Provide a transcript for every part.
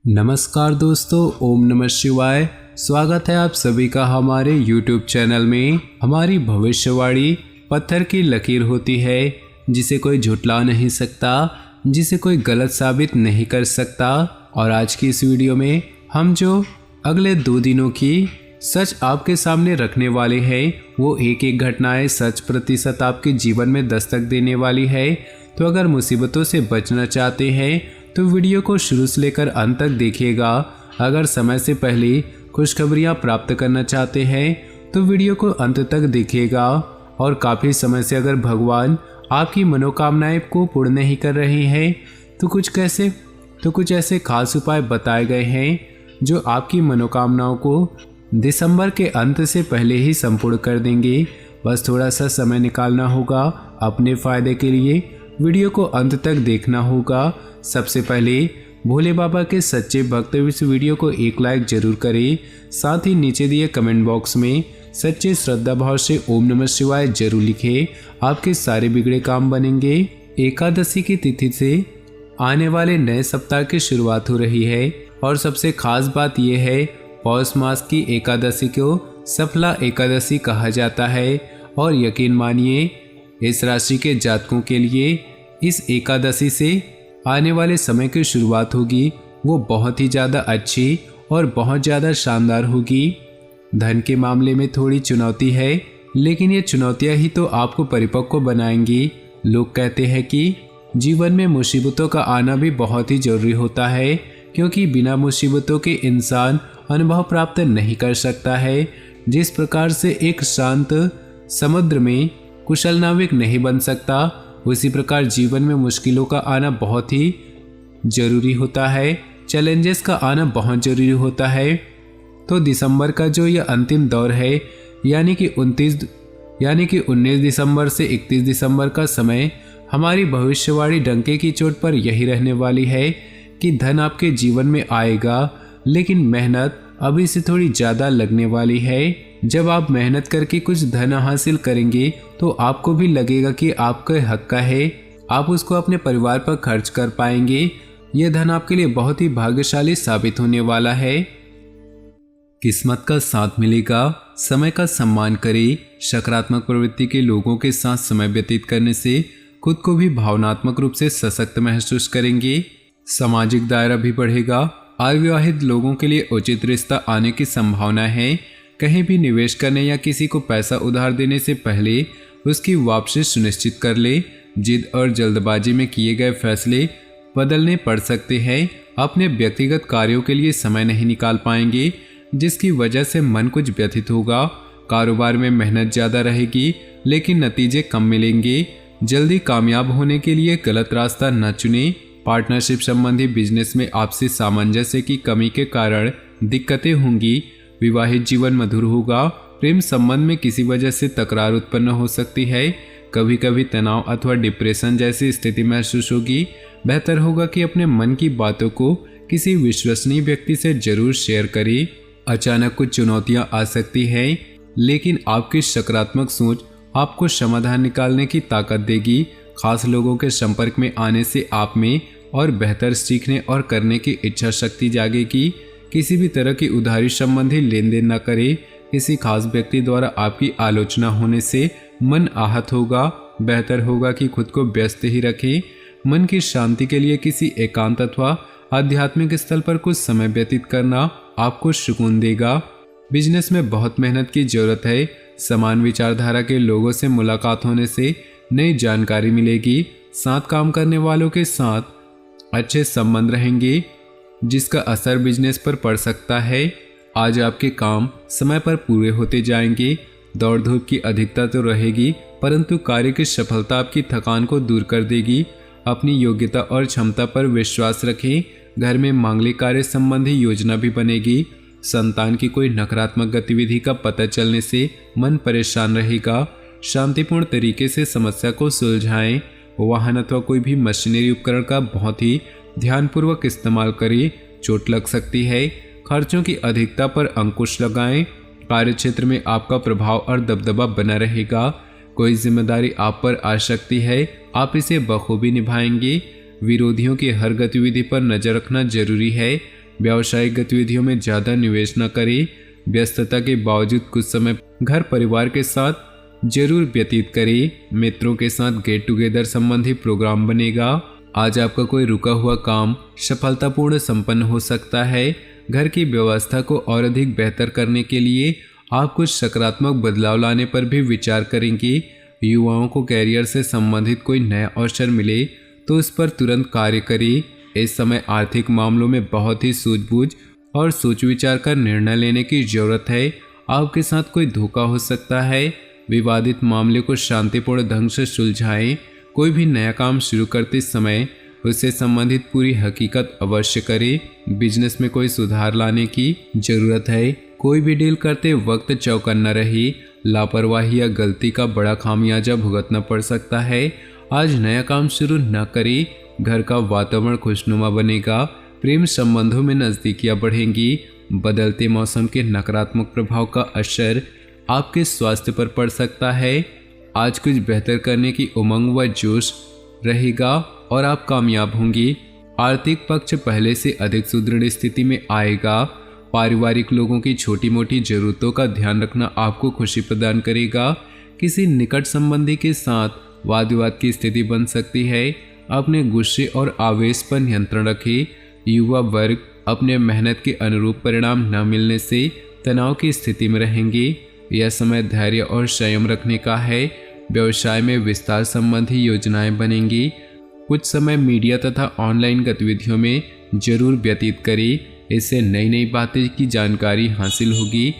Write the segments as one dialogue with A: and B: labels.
A: नमस्कार दोस्तों, ओम नमः शिवाय। स्वागत है आप सभी का हमारे YouTube चैनल में। हमारी भविष्यवाणी पत्थर की लकीर होती है जिसे कोई झुठला नहीं सकता, जिसे कोई गलत साबित नहीं कर सकता। और आज की इस वीडियो में हम जो अगले 2 दिनों की सच आपके सामने रखने वाले हैं वो एक एक घटनाएं सच प्रतिशत आपके जीवन में दस्तक देने वाली है। तो अगर मुसीबतों से बचना चाहते हैं तो वीडियो को शुरू से लेकर अंत तक देखिएगा। अगर समय से पहले खुशखबरियां प्राप्त करना चाहते हैं तो वीडियो को अंत तक देखिएगा। और काफ़ी समय से अगर भगवान आपकी मनोकामनाएं को पूर्ण नहीं कर रहे हैं तो कुछ ऐसे खास उपाय बताए गए हैं जो आपकी मनोकामनाओं को दिसंबर के अंत से पहले ही संपूर्ण कर देंगे। बस थोड़ा सा समय निकालना होगा अपने फायदे के लिए, वीडियो को अंत तक देखना होगा। सबसे पहले भोले बाबा के सच्चे भक्त इस वीडियो को एक लाइक जरूर करें। साथ ही नीचे दिए कमेंट बॉक्स में सच्चे श्रद्धा भाव से ओम नमः शिवाय जरूर लिखें। आपके सारे बिगड़े काम बनेंगे। एकादशी की तिथि से आने वाले नए सप्ताह की शुरुआत हो रही है और सबसे खास बात यह है पौष मास की एकादशी को सफला एकादशी कहा जाता है। और यकीन मानिए इस राशि के जातकों के लिए इस एकादशी से आने वाले समय की शुरुआत होगी वो बहुत ही ज़्यादा अच्छी और बहुत ज़्यादा शानदार होगी। धन के मामले में थोड़ी चुनौती है, लेकिन ये चुनौतियाँ ही तो आपको परिपक्व बनाएंगी। लोग कहते हैं कि जीवन में मुसीबतों का आना भी बहुत ही जरूरी होता है, क्योंकि बिना मुसीबतों के इंसान अनुभव प्राप्त नहीं कर सकता है। जिस प्रकार से एक शांत समुद्र में कुशल नाविक नहीं बन सकता, उसी प्रकार जीवन में मुश्किलों का आना बहुत ही जरूरी होता है। चैलेंजेस का आना बहुत जरूरी होता है। तो दिसंबर का जो यह अंतिम दौर है यानी कि 19 दिसंबर से 31 दिसंबर का समय, हमारी भविष्यवाणी डंके की चोट पर यही रहने वाली है कि धन आपके जीवन में आएगा, लेकिन मेहनत अभी से थोड़ी ज़्यादा लगने वाली है। जब आप मेहनत करके कुछ धन हासिल करेंगे तो आपको भी लगेगा कि आपके हक का है, आप उसको अपने परिवार पर खर्च कर पाएंगे। यह धन आपके लिए बहुत ही भाग्यशाली साबित होने वाला है। किस्मत का साथ मिलेगा। समय का सम्मान करें। सकारात्मक प्रवृत्ति के लोगों के साथ समय व्यतीत करने से खुद को भी भावनात्मक रूप से सशक्त महसूस करेंगे। सामाजिक दायरा भी बढ़ेगा। अविवाहित लोगों के लिए उचित रिश्ता आने की संभावना है। कहीं भी निवेश करने या किसी को पैसा उधार देने से पहले उसकी वापसी सुनिश्चित कर ले। जिद और जल्दबाजी में किए गए फैसले बदलने पड़ सकते हैं। अपने व्यक्तिगत कार्यों के लिए समय नहीं निकाल पाएंगे, जिसकी वजह से मन कुछ व्यथित होगा। कारोबार में मेहनत ज़्यादा रहेगी, लेकिन नतीजे कम मिलेंगे। जल्दी कामयाब होने के लिए गलत रास्ता न चुनें। पार्टनरशिप संबंधी बिजनेस में आपसी सामंजस्य की कमी के कारण दिक्कतें होंगी। विवाहित जीवन मधुर होगा। प्रेम संबंध में किसी वजह से तकरार उत्पन्न हो सकती है। कभी कभी तनाव अथवा डिप्रेशन जैसी स्थिति महसूस होगी। बेहतर होगा कि अपने मन की बातों को किसी विश्वसनीय व्यक्ति से जरूर शेयर करें। अचानक कुछ चुनौतियां आ सकती हैं, लेकिन आपकी सकारात्मक सोच आपको समाधान निकालने की ताकत देगी। खास लोगों के संपर्क में आने से आप में और बेहतर सीखने और करने की इच्छा शक्ति जागेगी। किसी भी तरह की उधारी संबंधी लेन देन न करें। किसी खास व्यक्ति द्वारा आपकी आलोचना होने से मन आहत होगा। बेहतर होगा कि खुद को व्यस्त ही रखें। मन की शांति के लिए किसी एकांत अथवा आध्यात्मिक स्थल पर कुछ समय व्यतीत करना आपको सुकून देगा। बिजनेस में बहुत मेहनत की जरूरत है। समान विचारधारा के लोगों से मुलाकात होने से नई जानकारी मिलेगी। साथ काम करने वालों के साथ अच्छे संबंध रहेंगे, जिसका असर बिजनेस पर पड़ सकता है। आज आपके काम समय पर पूरे होते जाएंगे। दौड़ धूप की अधिकता तो रहेगी, परंतु कार्य की सफलता आपकी थकान को दूर कर देगी। अपनी योग्यता और क्षमता पर विश्वास रखें। घर में मांगलिक कार्य संबंधी योजना भी बनेगी। संतान की कोई नकारात्मक गतिविधि का पता चलने से मन परेशान रहेगा। शांतिपूर्ण तरीके से समस्या को सुलझाएं। वाहन अथवा कोई भी मशीनरी उपकरण का बहुत ही ध्यानपूर्वक इस्तेमाल करें, चोट लग सकती है। खर्चों की अधिकता पर अंकुश लगाएं। कार्यक्षेत्र में आपका प्रभाव और दबदबा बना रहेगा। कोई जिम्मेदारी आप पर आ सकती है, आप इसे बखूबी निभाएंगे। विरोधियों की हर गतिविधि पर नजर रखना जरूरी है। व्यावसायिक गतिविधियों में ज़्यादा निवेश न करें। व्यस्तता के बावजूद कुछ समय घर परिवार के साथ जरूर व्यतीत करें। मित्रों के साथ गेट टुगेदर संबंधी प्रोग्राम बनेगा। आज आपका कोई रुका हुआ काम सफलतापूर्ण संपन्न हो सकता है। घर की व्यवस्था को और अधिक बेहतर करने के लिए आप कुछ सकारात्मक बदलाव लाने पर भी विचार करेंगे। युवाओं को कैरियर से संबंधित कोई नया अवसर मिले तो उस पर तुरंत कार्य करें। इस समय आर्थिक मामलों में बहुत ही सूझबूझ और सोच विचार कर निर्णय लेने की जरूरत है। आपके साथ कोई धोखा हो सकता है। विवादित मामले को शांतिपूर्ण ढंग से सुलझाएं। कोई भी नया काम शुरू करते समय उससे संबंधित पूरी हकीकत अवश्य करें। बिजनेस में कोई सुधार लाने की जरूरत है। कोई भी डील करते वक्त चौकन्ना रही। लापरवाही या गलती का बड़ा खामियाजा भुगतना पड़ सकता है। आज नया काम शुरू न करें। घर का वातावरण खुशनुमा बनेगा। प्रेम संबंधों में नज़दीकियां बढ़ेंगी। बदलते मौसम के नकारात्मक प्रभाव का असर आपके स्वास्थ्य पर पड़ सकता है। आज कुछ बेहतर करने की उमंग व जोश रहेगा और आप कामयाब होंगी। आर्थिक पक्ष पहले से अधिक सुदृढ़ स्थिति में आएगा। पारिवारिक लोगों की छोटी मोटी जरूरतों का ध्यान रखना आपको खुशी प्रदान करेगा। किसी निकट संबंधी के साथ वाद विवाद की स्थिति बन सकती है। अपने गुस्से और आवेश पर नियंत्रण रखें। युवा वर्ग अपने मेहनत के अनुरूप परिणाम न मिलने से तनाव की स्थिति में रहेंगे। यह समय धैर्य और संयम रखने का है। व्यवसाय में विस्तार संबंधी योजनाएं बनेंगी। कुछ समय मीडिया तथा ऑनलाइन गतिविधियों में जरूर व्यतीत करें। इससे नई नई बातें की जानकारी हासिल होगी।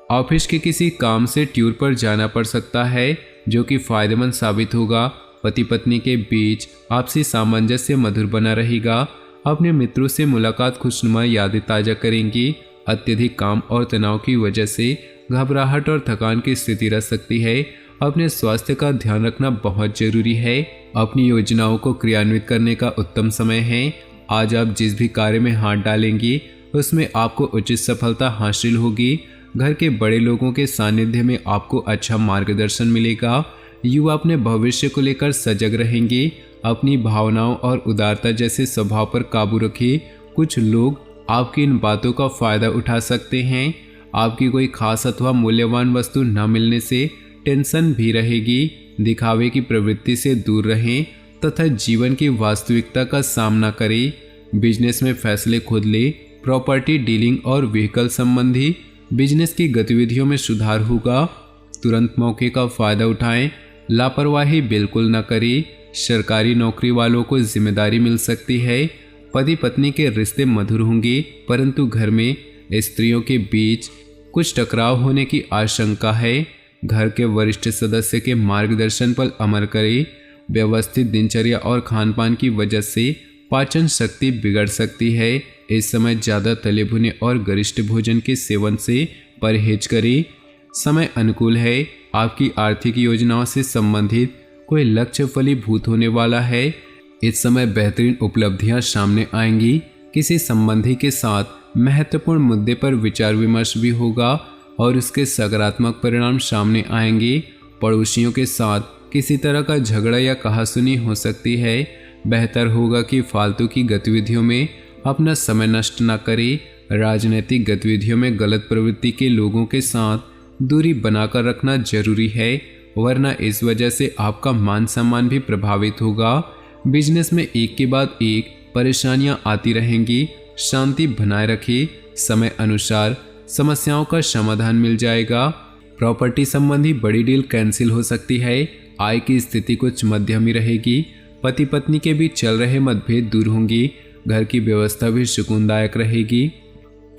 A: ऑफिस के किसी काम से टूर पर जाना पड़ सकता है जो कि फायदेमंद साबित होगा। पति पत्नी के बीच आपसी सामंजस्य मधुर बना रहेगा। अपने मित्रों से मुलाकात खुशनुमा यादें ताज़ा करेंगी। अत्यधिक काम और तनाव की वजह से घबराहट और थकान की स्थिति रह सकती है। अपने स्वास्थ्य का ध्यान रखना बहुत जरूरी है। अपनी योजनाओं को क्रियान्वित करने का उत्तम समय है। आज आप जिस भी कार्य में हाथ डालेंगी उसमें आपको उचित सफलता हासिल होगी। घर के बड़े लोगों के सानिध्य में आपको अच्छा मार्गदर्शन मिलेगा। युवा अपने भविष्य को लेकर सजग रहेंगे। अपनी भावनाओं और उदारता जैसे स्वभाव पर काबू रखिए। कुछ लोग आपकी इन बातों का फायदा उठा सकते हैं। आपकी कोई खास अथवा मूल्यवान वस्तु न मिलने से टेंशन भी रहेगी। दिखावे की प्रवृत्ति से दूर रहें तथा जीवन की वास्तविकता का सामना करें। बिजनेस में फैसले खुद ले। प्रॉपर्टी डीलिंग और व्हीकल संबंधी बिजनेस की गतिविधियों में सुधार होगा। तुरंत मौके का फायदा उठाएं। लापरवाही बिल्कुल न करें। सरकारी नौकरी वालों को जिम्मेदारी मिल सकती है। पति पत्नी के रिश्ते मधुर होंगे परंतु घर में स्त्रियों के बीच कुछ टकराव होने की आशंका है। घर के वरिष्ठ सदस्य के मार्गदर्शन पर अमल करें। व्यवस्थित दिनचर्या और खान पान की वजह से पाचन शक्ति बिगड़ सकती है। इस समय ज़्यादा तले भुने और गरिष्ठ भोजन के सेवन से परहेज करें। समय अनुकूल है। आपकी आर्थिक योजनाओं से संबंधित कोई लक्ष्य फलीभूत होने वाला है। इस समय बेहतरीन उपलब्धियां सामने आएंगी। किसी संबंधी के साथ महत्वपूर्ण मुद्दे पर विचार विमर्श भी होगा और उसके सकारात्मक परिणाम सामने आएंगे। पड़ोसियों के साथ किसी तरह का झगड़ा या कहासुनी हो सकती है। बेहतर होगा कि फालतू की गतिविधियों में अपना समय नष्ट न करें। राजनीतिक गतिविधियों में गलत प्रवृत्ति के लोगों के साथ दूरी बनाकर रखना जरूरी है, वरना इस वजह से आपका मान सम्मान भी प्रभावित होगा। बिजनेस में एक के बाद एक परेशानियां आती रहेंगी। शांति बनाए रखिए। समय अनुसार समस्याओं का समाधान मिल जाएगा। प्रॉपर्टी संबंधी बड़ी डील कैंसिल हो सकती है। आय की स्थिति कुछ मध्यम ही रहेगी। पति पत्नी के बीच चल रहे मतभेद दूर होंगी। घर की व्यवस्था भी सुकूनदायक रहेगी।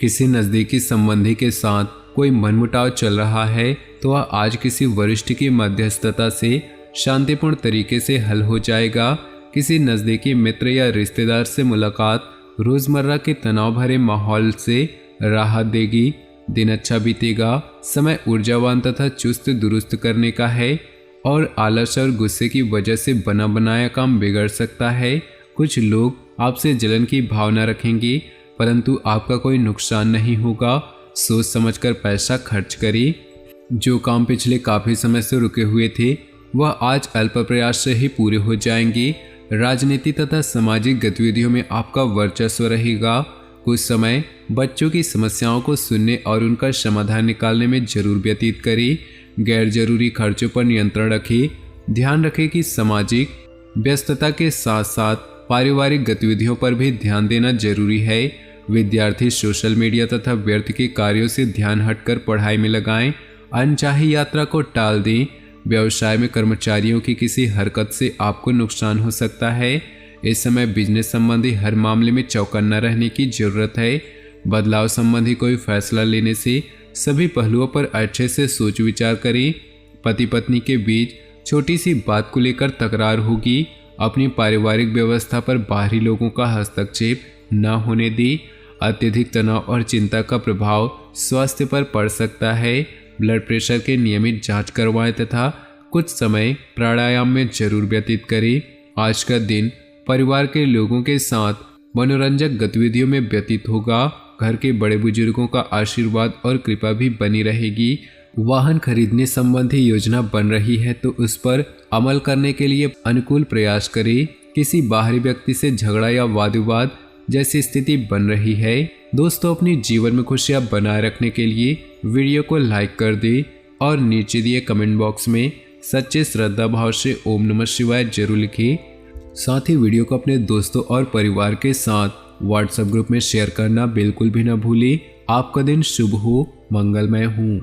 A: किसी नज़दीकी संबंधी के साथ कोई मनमुटाव चल रहा है तो वह आज किसी वरिष्ठ की मध्यस्थता से शांतिपूर्ण तरीके से हल हो जाएगा। किसी नज़दीकी मित्र या रिश्तेदार से मुलाकात रोज़मर्रा के तनाव भरे माहौल से राहत देगी। दिन अच्छा बीतेगा। समय ऊर्जावान तथा चुस्त दुरुस्त करने का है और आलस और गुस्से की वजह से बना बनाया काम बिगड़ सकता है। कुछ लोग आपसे जलन की भावना रखेंगे परंतु आपका कोई नुकसान नहीं होगा। सोच समझकर पैसा खर्च करें। जो काम पिछले काफ़ी समय से रुके हुए थे वह आज अल्प प्रयास से ही पूरे हो जाएंगे। राजनीति तथा सामाजिक गतिविधियों में आपका वर्चस्व रहेगा। कुछ समय बच्चों की समस्याओं को सुनने और उनका समाधान निकालने में जरूर व्यतीत करें। गैर जरूरी खर्चों पर नियंत्रण रखें। ध्यान रखें कि सामाजिक व्यस्तता के साथ साथ पारिवारिक गतिविधियों पर भी ध्यान देना जरूरी है। विद्यार्थी सोशल मीडिया तथा व्यर्थ के कार्यों से ध्यान हटकर पढ़ाई में लगाएं। अनचाही यात्रा को टाल दें। व्यवसाय में कर्मचारियों की किसी हरकत से आपको नुकसान हो सकता है। इस समय बिजनेस संबंधी हर मामले में चौकन्ना रहने की जरूरत है। बदलाव संबंधी कोई फैसला लेने से सभी पहलुओं पर अच्छे से सोच विचार करें। पति पत्नी के बीच छोटी सी बात को लेकर तकरार होगी। अपनी पारिवारिक व्यवस्था पर बाहरी लोगों का हस्तक्षेप न होने दें। अत्यधिक तनाव और चिंता का प्रभाव स्वास्थ्य पर पड़ सकता है। ब्लड प्रेशर के नियमित जांच करवाएं तथा कुछ समय प्राणायाम में जरूर व्यतीत करें। आज का दिन परिवार के लोगों के साथ मनोरंजक गतिविधियों में व्यतीत होगा। घर के बड़े बुजुर्गों का आशीर्वाद और कृपा भी बनी रहेगी। वाहन खरीदने संबंधी योजना बन रही है तो उस पर अमल करने के लिए अनुकूल प्रयास करें। किसी बाहरी व्यक्ति से झगड़ा या वाद विवाद जैसी स्थिति बन रही है। दोस्तों, अपनी जीवन में खुशियां बनाए रखने के लिए वीडियो को लाइक कर दें और नीचे दिए कमेंट बॉक्स में सच्चे श्रद्धा भाव से ओम नमः शिवाय जरूर लिखें। साथ ही वीडियो को अपने दोस्तों और परिवार के साथ व्हाट्सएप ग्रुप में शेयर करना बिल्कुल भी न भूलें। आपका दिन शुभ हो, मंगलमय हो।